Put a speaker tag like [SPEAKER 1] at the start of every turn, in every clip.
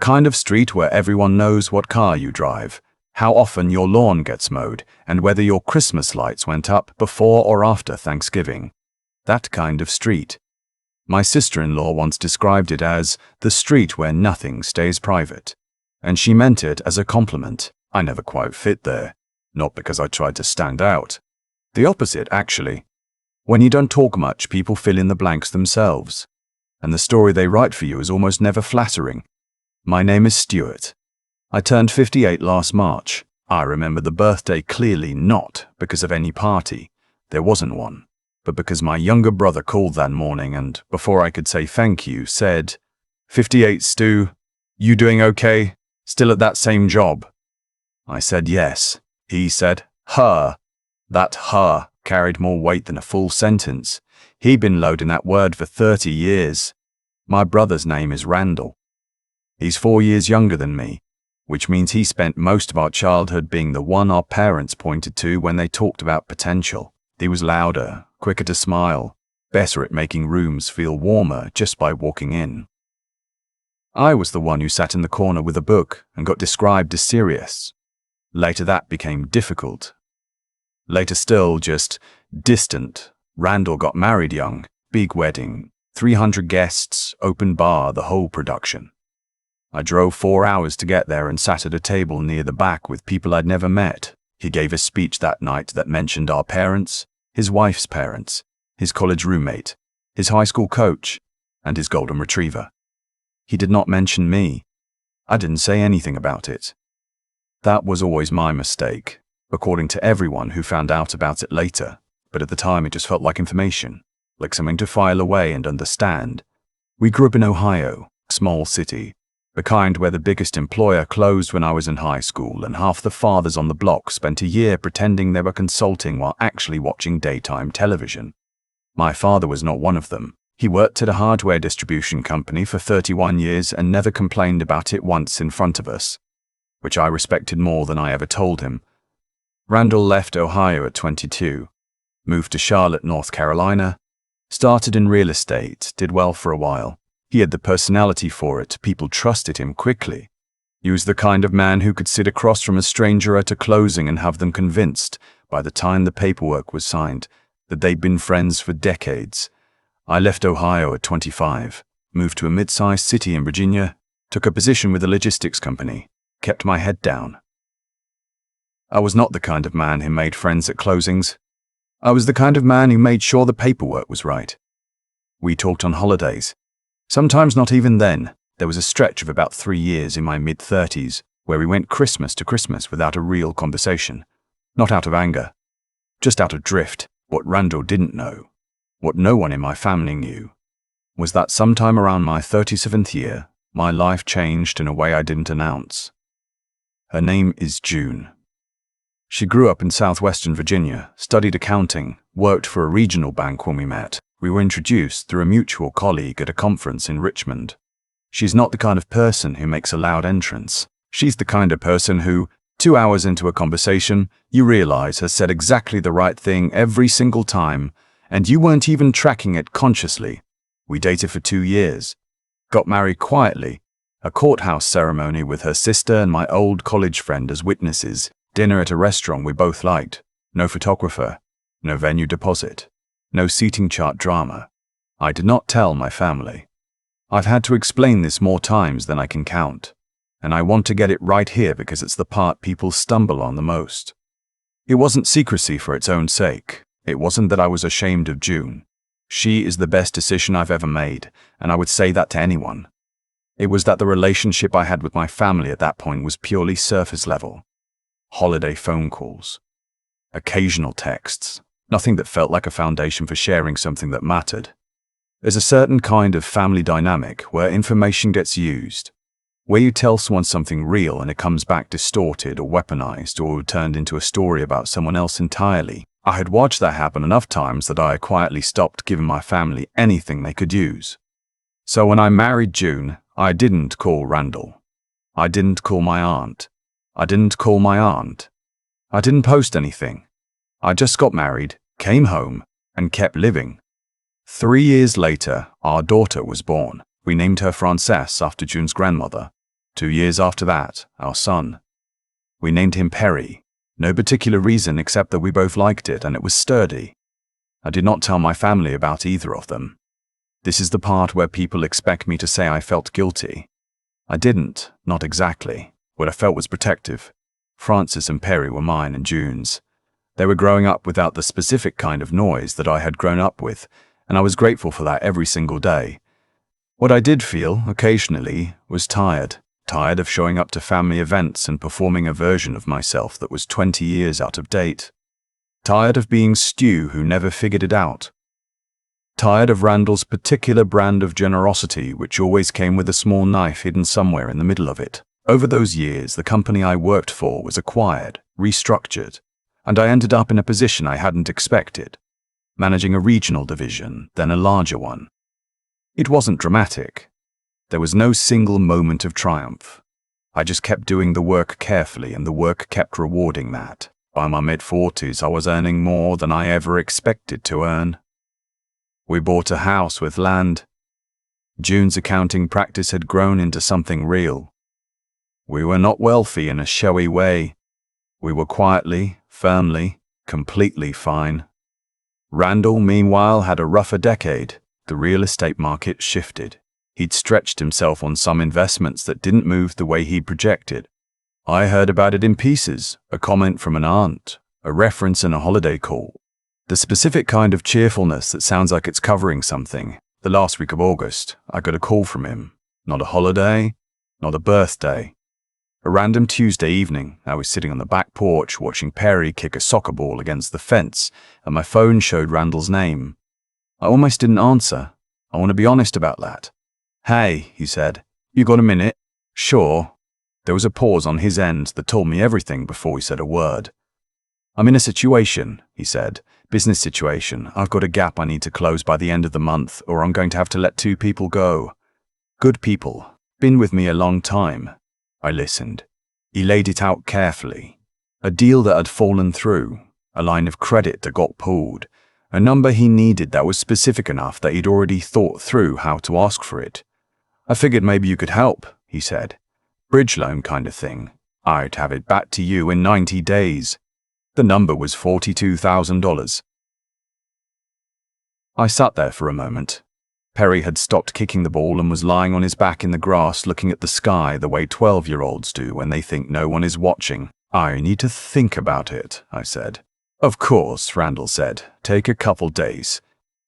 [SPEAKER 1] Kind of street where everyone knows what car you drive, how often your lawn gets mowed, and whether your Christmas lights went up before or after Thanksgiving. That kind of street. My sister-in-law once described it as the street where nothing stays private. And she meant it as a compliment. I never quite fit there. Not because I tried to stand out. The opposite, actually. When you don't talk much, people fill in the blanks themselves. And the story they write for you is almost never flattering. My name is Stewart. I turned 58 last March. I remember the birthday clearly not because of any party. There wasn't one. But because my younger brother called that morning and, before I could say thank you, said, "58, Stu. You doing okay? Still at that same job?" I said yes. He said, "Her." That "her" carried more weight than a full sentence. He'd been loading that word for 30 years. My brother's name is Randall. He's 4 years younger than me, which means he spent most of our childhood being the one our parents pointed to when they talked about potential. He was louder, quicker to smile, better at making rooms feel warmer just by walking in. I was the one who sat in the corner with a book and got described as serious. Later that became difficult. Later still, just distant. Randall got married young, big wedding, 300 guests, open bar, the whole production. I drove 4 hours to get there and sat at a table near the back with people I'd never met. He gave a speech that night that mentioned our parents, his wife's parents, his college roommate, his high school coach, and his golden retriever. He did not mention me. I didn't say anything about it. That was always my mistake, according to everyone who found out about it later, but at the time it just felt like information, like something to file away and understand. We grew up in Ohio, a small city, the kind where the biggest employer closed when I was in high school and half the fathers on the block spent a year pretending they were consulting while actually watching daytime television. My father was not one of them. He worked at a hardware distribution company for 31 years and never complained about it once in front of us, which I respected more than I ever told him. Randall left Ohio at 22, moved to Charlotte, North Carolina, started in real estate, did well for a while. He had the personality for it, people trusted him quickly. He was the kind of man who could sit across from a stranger at a closing and have them convinced, by the time the paperwork was signed, that they'd been friends for decades. I left Ohio at 25, moved to a mid-sized city in Virginia, took a position with a logistics company, kept my head down. I was not the kind of man who made friends at closings. I was the kind of man who made sure the paperwork was right. We talked on holidays. Sometimes not even then. There was a stretch of about 3 years in my mid-30s where we went Christmas to Christmas without a real conversation. Not out of anger, just out of drift. What Randall didn't know, what no one in my family knew, was that sometime around my 37th year, my life changed in a way I didn't announce. Her name is June. She grew up in southwestern Virginia, studied accounting, worked for a regional bank when we met. We were introduced through a mutual colleague at a conference in Richmond. She's not the kind of person who makes a loud entrance. She's the kind of person who, 2 hours into a conversation, you realize has said exactly the right thing every single time, and you weren't even tracking it consciously. We dated for 2 years. Got married quietly. A courthouse ceremony with her sister and my old college friend as witnesses. Dinner at a restaurant we both liked. No photographer. No venue deposit. No seating chart drama. I did not tell my family. I've had to explain this more times than I can count, and I want to get it right here because it's the part people stumble on the most. It wasn't secrecy for its own sake. It wasn't that I was ashamed of June. She is the best decision I've ever made, and I would say that to anyone. It was that the relationship I had with my family at that point was purely surface level. Holiday phone calls. Occasional texts. Nothing that felt like a foundation for sharing something that mattered. There's a certain kind of family dynamic where information gets used, where you tell someone something real and it comes back distorted or weaponized or turned into a story about someone else entirely. I had watched that happen enough times that I quietly stopped giving my family anything they could use. So when I married June, I didn't call Randall. I didn't call my aunt. I didn't call my aunt. I didn't post anything. I just got married, came home, and kept living. 3 years later, our daughter was born. We named her Frances after June's grandmother. 2 years after that, our son. We named him Perry. No particular reason except that we both liked it and it was sturdy. I did not tell my family about either of them. This is the part where people expect me to say I felt guilty. I didn't, not exactly. What I felt was protective. Francis and Perry were mine and June's. They were growing up without the specific kind of noise that I had grown up with, and I was grateful for that every single day. What I did feel, occasionally, was tired of showing up to family events and performing a version of myself that was 20 years out of date. Tired of being Stu who never figured it out. Tired of Randall's particular brand of generosity, which always came with a small knife hidden somewhere in the middle of it. Over those years, the company I worked for was acquired, restructured, and I ended up in a position I hadn't expected, managing a regional division, then a larger one. It wasn't dramatic. There was no single moment of triumph. I just kept doing the work carefully, and the work kept rewarding that. By my mid-40s, I was earning more than I ever expected to earn. We bought a house with land. June's accounting practice had grown into something real. We were not wealthy in a showy way. We were quietly, firmly, completely fine. Randall, meanwhile, had a rougher decade. The real estate market shifted. He'd stretched himself on some investments that didn't move the way he'd projected. I heard about it in pieces, a comment from an aunt, a reference in a holiday call. The specific kind of cheerfulness that sounds like it's covering something. The last week of August, I got a call from him. Not a holiday, not a birthday. A random Tuesday evening, I was sitting on the back porch watching Perry kick a soccer ball against the fence, and my phone showed Randall's name. I almost didn't answer. I want to be honest about that. "Hey," he said, "you got a minute?" "Sure." There was a pause on his end that told me everything before he said a word. "I'm in a situation," he said. "Business situation. I've got a gap I need to close by the end of the month, or I'm going to have to let 2 people go. Good people. Been with me a long time." I listened. He laid it out carefully. A deal that had fallen through. A line of credit that got pulled. A number he needed that was specific enough that he'd already thought through how to ask for it. "I figured maybe you could help," he said. "Bridge loan kind of thing. I'd have it back to you in 90 days. The number was $42,000. I sat there for a moment. Perry had stopped kicking the ball and was lying on his back in the grass looking at the sky the way 12-year-olds do when they think no one is watching. "I need to think about it," I said. "Of course," Randall said. "Take a couple days."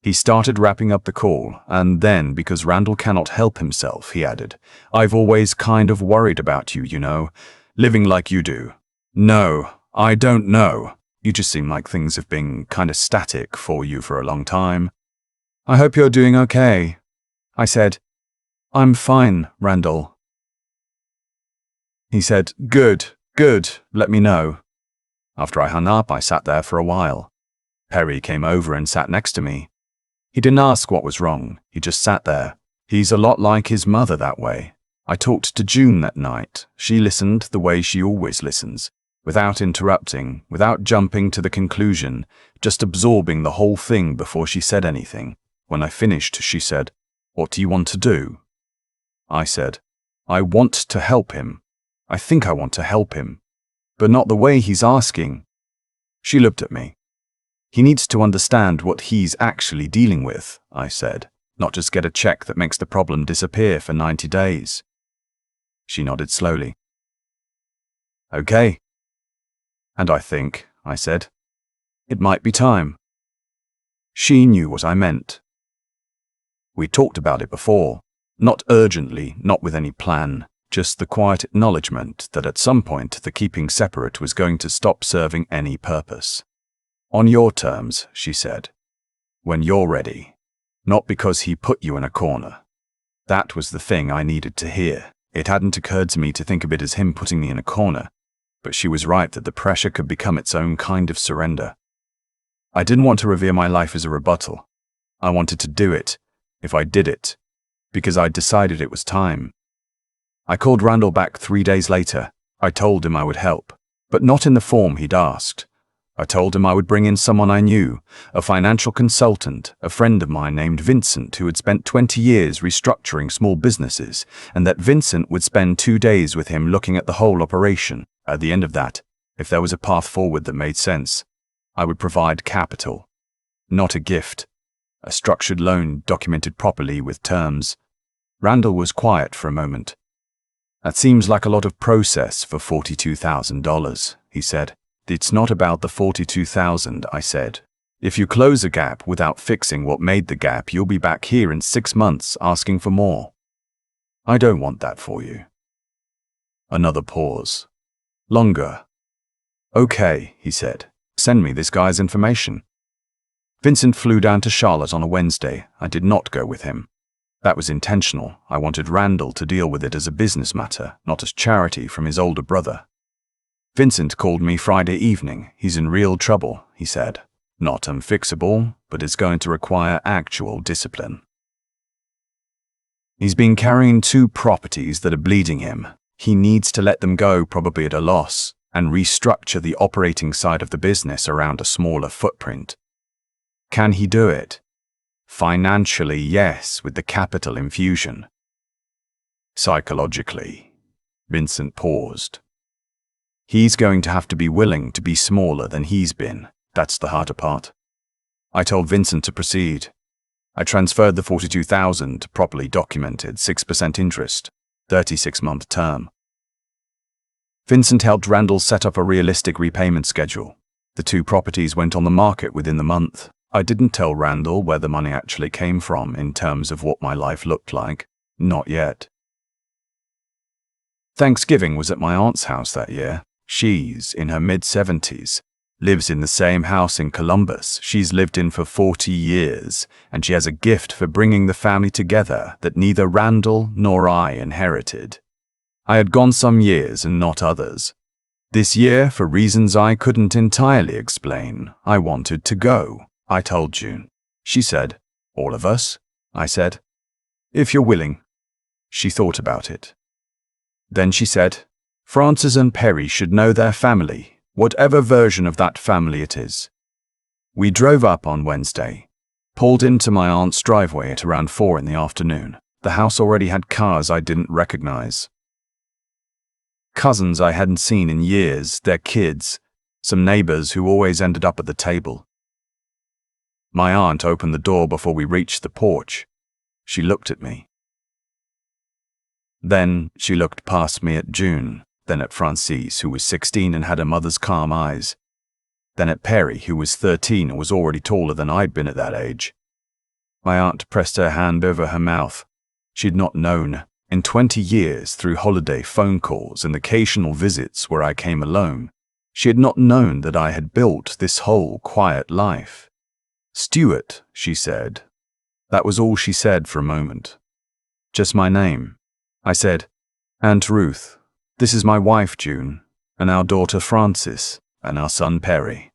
[SPEAKER 1] He started wrapping up the call, and then, because Randall cannot help himself, he added, "I've always kind of worried about you, you know, living like you do." "No, I don't know. You just seem like things have been kind of static for you for a long time." "I hope you're doing okay," I said. "I'm fine, Randall." He said, Good, let me know." After I hung up, I sat there for a while. Perry came over and sat next to me. He didn't ask what was wrong, he just sat there. He's a lot like his mother that way. I talked to June that night. She listened the way she always listens, without interrupting, without jumping to the conclusion, just absorbing the whole thing before she said anything. When I finished, she said, "What do you want to do?" I said, "I want to help him. I think I want to help him. But not the way he's asking." She looked at me. "He needs to understand what he's actually dealing with," I said, "not just get a check that makes the problem disappear for 90 days. She nodded slowly. "Okay." "And I think," I said, "it might be time." She knew what I meant. We talked about it before, not urgently, not with any plan, just the quiet acknowledgement that at some point the keeping separate was going to stop serving any purpose. "On your terms," she said. "When you're ready. Not because he put you in a corner." That was the thing I needed to hear. It hadn't occurred to me to think of it as him putting me in a corner, but she was right that the pressure could become its own kind of surrender. I didn't want to revere my life as a rebuttal. I wanted to do it, if I did it, because I'd decided it was time. I called Randall back 3 days later. I told him I would help, but not in the form he'd asked. I told him I would bring in someone I knew, a financial consultant, a friend of mine named Vincent who had spent 20 years restructuring small businesses, and that Vincent would spend 2 days with him looking at the whole operation. At the end of that, if there was a path forward that made sense, I would provide capital. Not a gift. A structured loan documented properly with terms. Randall was quiet for a moment. That seems like a lot of process for $42,000, he said. It's not about the 42,000, I said. If you close a gap without fixing what made the gap, you'll be back here in 6 months asking for more. I don't want that for you. Another pause. Longer. Okay, he said. Send me this guy's information. Vincent flew down to Charlotte on a Wednesday. I did not go with him. That was intentional. I wanted Randall to deal with it as a business matter, not as charity from his older brother. Vincent called me Friday evening. He's in real trouble, he said. Not unfixable, but it's going to require actual discipline. He's been carrying 2 properties that are bleeding him. He needs to let them go, probably at a loss, and restructure the operating side of the business around a smaller footprint. Can he do it? Financially, yes, with the capital infusion. Psychologically, Vincent paused. He's going to have to be willing to be smaller than he's been. That's the harder part. I told Vincent to proceed. I transferred the $42,000, properly documented, 6% interest, 36-month term. Vincent helped Randall set up a realistic repayment schedule. The 2 properties went on the market within the month. I didn't tell Randall where the money actually came from in terms of what my life looked like. Not yet. Thanksgiving was at my aunt's house that year. She's in her mid-70s, lives in the same house in Columbus she's lived in for 40 years, and she has a gift for bringing the family together that neither Randall nor I inherited. I had gone some years and not others. This year, for reasons I couldn't entirely explain, I wanted to go. I told June. She said, "All of us?" I said, "If you're willing." She thought about it. Then she said, "Frances and Perry should know their family, whatever version of that family it is." We drove up on Wednesday, pulled into my aunt's driveway at around 4 in the afternoon. The house already had cars I didn't recognize. Cousins I hadn't seen in years, their kids, some neighbors who always ended up at the table. My aunt opened the door before we reached the porch. She looked at me. Then she looked past me at June, then at Frances, who was 16 and had her mother's calm eyes, then at Perry, who was 13 and was already taller than I'd been at that age. My aunt pressed her hand over her mouth. She'd not known, in 20 years, through holiday phone calls and occasional visits where I came alone, she had not known that I had built this whole quiet life. "Stewart," she said. That was all she said for a moment. Just my name. I said, "Aunt Ruth, this is my wife, June, and our daughter, Frances, and our son, Perry."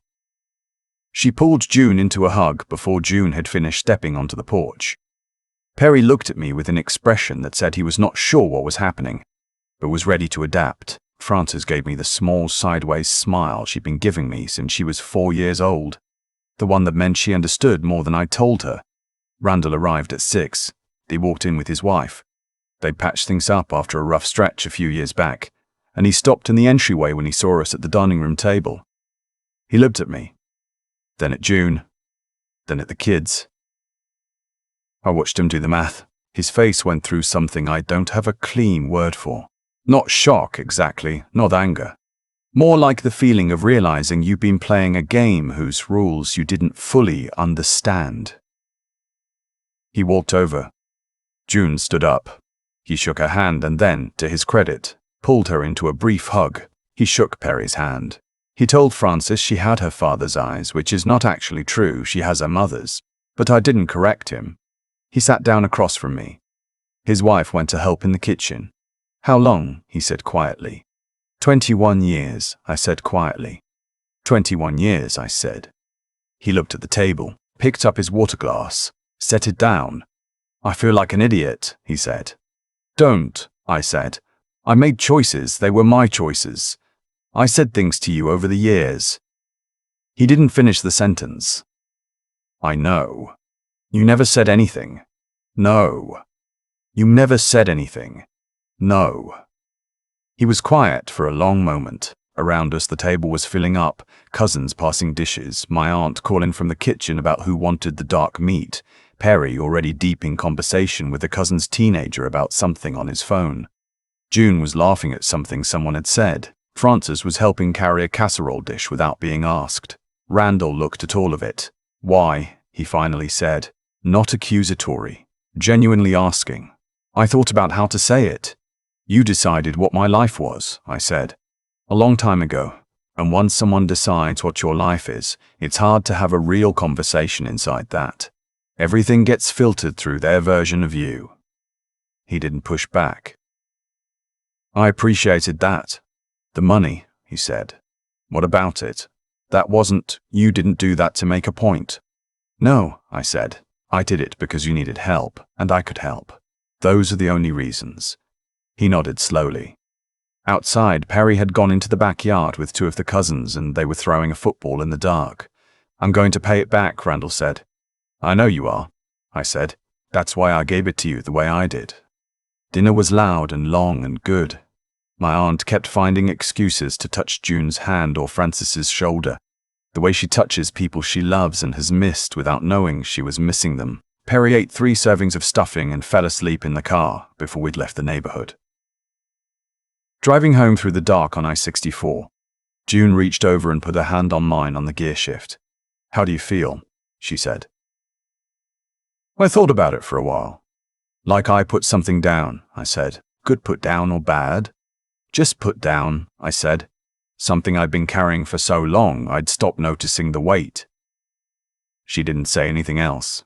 [SPEAKER 1] She pulled June into a hug before June had finished stepping onto the porch. Perry looked at me with an expression that said he was not sure what was happening, but was ready to adapt. Frances gave me the small sideways smile she'd been giving me since she was 4 years old, the one that meant she understood more than I told her. Randall arrived at 6. He walked in with his wife. They'd patched things up after a rough stretch a few years back, and he stopped in the entryway when he saw us at the dining room table. He looked at me, then at June, then at the kids. I watched him do the math. His face went through something I don't have a clean word for. Not shock, exactly, not anger. More like the feeling of realizing you've been playing a game whose rules you didn't fully understand. He walked over. June stood up. He shook her hand and then, to his credit, pulled her into a brief hug. He shook Perry's hand. He told Frances she had her father's eyes, which is not actually true, she has her mother's. But I didn't correct him. He sat down across from me. His wife went to help in the kitchen. "How long?" he said quietly. 21 years, I said quietly. 21 years, I said. He looked at the table, picked up his water glass, set it down. "I feel like an idiot," he said. "Don't," I said. "I made choices, they were my choices. I said things to you over the years." He didn't finish the sentence. I know. You never said anything. No. You never said anything. No. He was quiet for a long moment. Around us, the table was filling up, cousins passing dishes, my aunt calling from the kitchen about who wanted the dark meat, Perry already deep in conversation with a cousin's teenager about something on his phone. June was laughing at something someone had said. Francis was helping carry a casserole dish without being asked. Randall looked at all of it. Why, he finally said, not accusatory, genuinely asking. I thought about how to say it. You decided what my life was, I said. A long time ago. And once someone decides what your life is, it's hard to have a real conversation inside that. Everything gets filtered through their version of you. He didn't push back. I appreciated that. The money, he said. What about it? That wasn't, you didn't do that to make a point. No, I said. I did it because you needed help, and I could help. Those are the only reasons. He nodded slowly. Outside, Perry had gone into the backyard with two of the cousins, and they were throwing a football in the dark. I'm going to pay it back, Randall said. I know you are, I said. That's why I gave it to you the way I did. Dinner was loud and long and good. My aunt kept finding excuses to touch June's hand or Francis's shoulder. The way she touches people she loves and has missed without knowing she was missing them. Perry ate 3 servings of stuffing and fell asleep in the car before we'd left the neighborhood. Driving home through the dark on I-64, June reached over and put her hand on mine on the gear shift. How do you feel? She said. I thought about it for a while. Like I put something down, I said. Good put down or bad? Just put down, I said. Something I'd been carrying for so long I'd stopped noticing the weight. She didn't say anything else.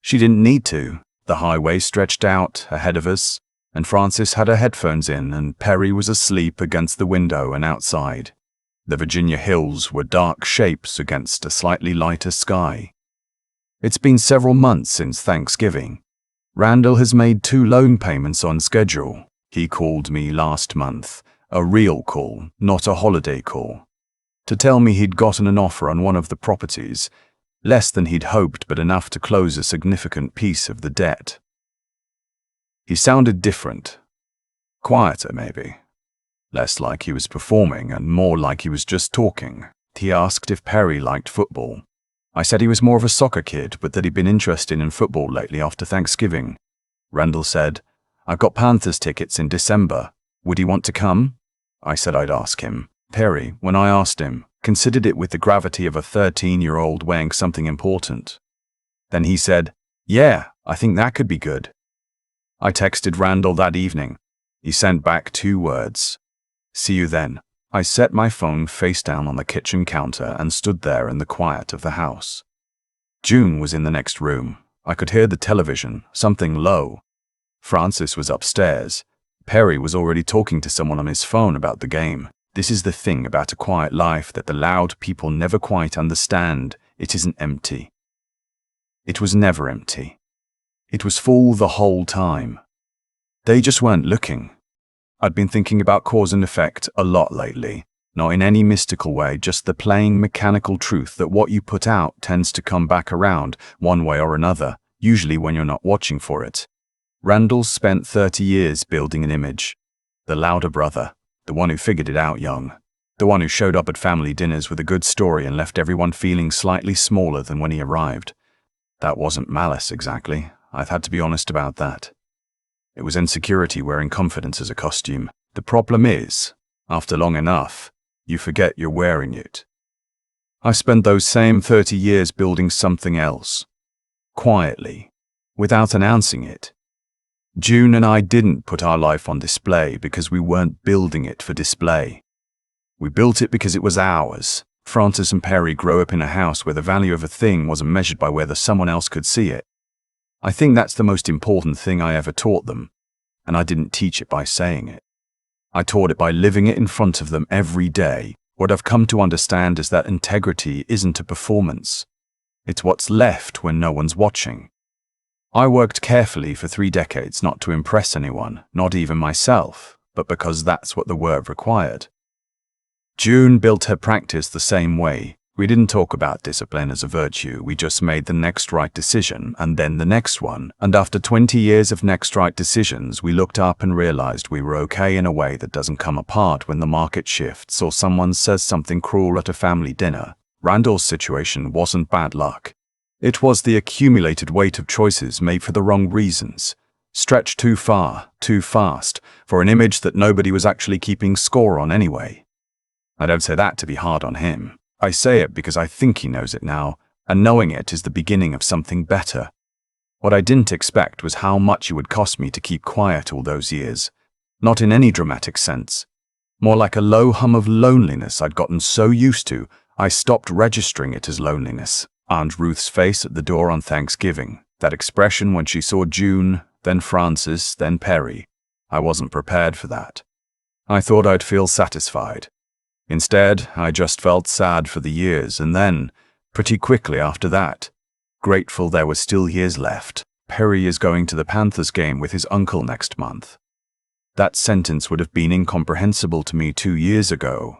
[SPEAKER 1] She didn't need to. The highway stretched out ahead of us, and Francis had her headphones in, and Perry was asleep against the window and outside. The Virginia hills were dark shapes against a slightly lighter sky. It's been several months since Thanksgiving. Randall has made 2 loan payments on schedule. He called me last month, a real call, not a holiday call, to tell me he'd gotten an offer on one of the properties, less than he'd hoped but enough to close a significant piece of the debt. He sounded different, quieter maybe, less like he was performing and more like he was just talking. He asked if Perry liked football. I said he was more of a soccer kid, but that he'd been interested in football lately after Thanksgiving. Randall said, I've got Panthers tickets in December. Would he want to come? I said I'd ask him. Perry, when I asked him, considered it with the gravity of a 13-year-old weighing something important. Then he said, yeah, I think that could be good. I texted Randall that evening. He sent back 2 words. See you then. I set my phone face down on the kitchen counter and stood there in the quiet of the house. June was in the next room. I could hear the television, something low. Francis was upstairs. Perry was already talking to someone on his phone about the game. This is the thing about a quiet life that the loud people never quite understand. It isn't empty. It was never empty. It was full the whole time. They just weren't looking. I'd been thinking about cause and effect a lot lately. Not in any mystical way, just the plain mechanical truth that what you put out tends to come back around one way or another, usually when you're not watching for it. Randall spent 30 years building an image. The louder brother, the one who figured it out young, the one who showed up at family dinners with a good story and left everyone feeling slightly smaller than when he arrived. That wasn't malice exactly. I've had to be honest about that. It was insecurity wearing confidence as a costume. The problem is, after long enough, you forget you're wearing it. I spent those same 30 years building something else. Quietly, without announcing it. June and I didn't put our life on display because we weren't building it for display. We built it because it was ours. Francis and Perry grew up in a house where the value of a thing wasn't measured by whether someone else could see it. I think that's the most important thing I ever taught them, and I didn't teach it by saying it. I taught it by living it in front of them every day. What I've come to understand is that integrity isn't a performance. It's what's left when no one's watching. I worked carefully for 3 decades not to impress anyone, not even myself, but because that's what the work required. June built her practice the same way, We didn't talk about discipline as a virtue, we just made the next right decision and then the next one, and after 20 years of next right decisions, we looked up and realized we were okay in a way that doesn't come apart when the market shifts or someone says something cruel at a family dinner. Randall's situation wasn't bad luck. It was the accumulated weight of choices made for the wrong reasons, stretched too far, too fast, for an image that nobody was actually keeping score on anyway. I don't say that to be hard on him. I say it because I think he knows it now, and knowing it is the beginning of something better. What I didn't expect was how much it would cost me to keep quiet all those years. Not in any dramatic sense. More like a low hum of loneliness I'd gotten so used to, I stopped registering it as loneliness. Aunt Ruth's face at the door on Thanksgiving, that expression when she saw June, then Francis, then Perry. I wasn't prepared for that. I thought I'd feel satisfied. Instead, I just felt sad for the years, and then, pretty quickly after that, grateful there were still years left. Perry is going to the Panthers game with his uncle next month. That sentence would have been incomprehensible to me 2 years ago.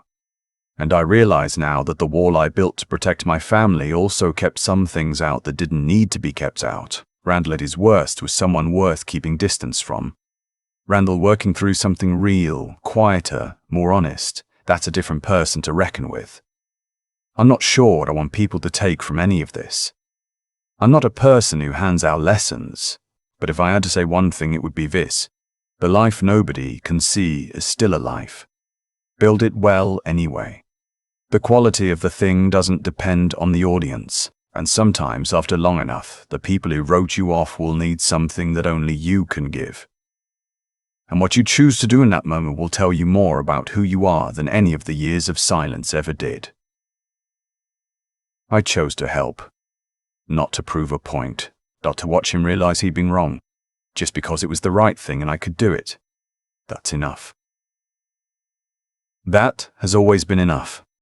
[SPEAKER 1] And I realize now that the wall I built to protect my family also kept some things out that didn't need to be kept out. Randall at his worst was someone worth keeping distance from. Randall working through something real, quieter, more honest. That's a different person to reckon with. I'm not sure what I want people to take from any of this. I'm not a person who hands out lessons, but if I had to say one thing, it would be this. The life nobody can see is still a life. Build it well anyway. The quality of the thing doesn't depend on the audience, and sometimes after long enough, the people who wrote you off will need something that only you can give. And what you choose to do in that moment will tell you more about who you are than any of the years of silence ever did. I chose to help. Not to prove a point, not to watch him realize he'd been wrong, just because it was the right thing and I could do it. That's enough. That has always been enough.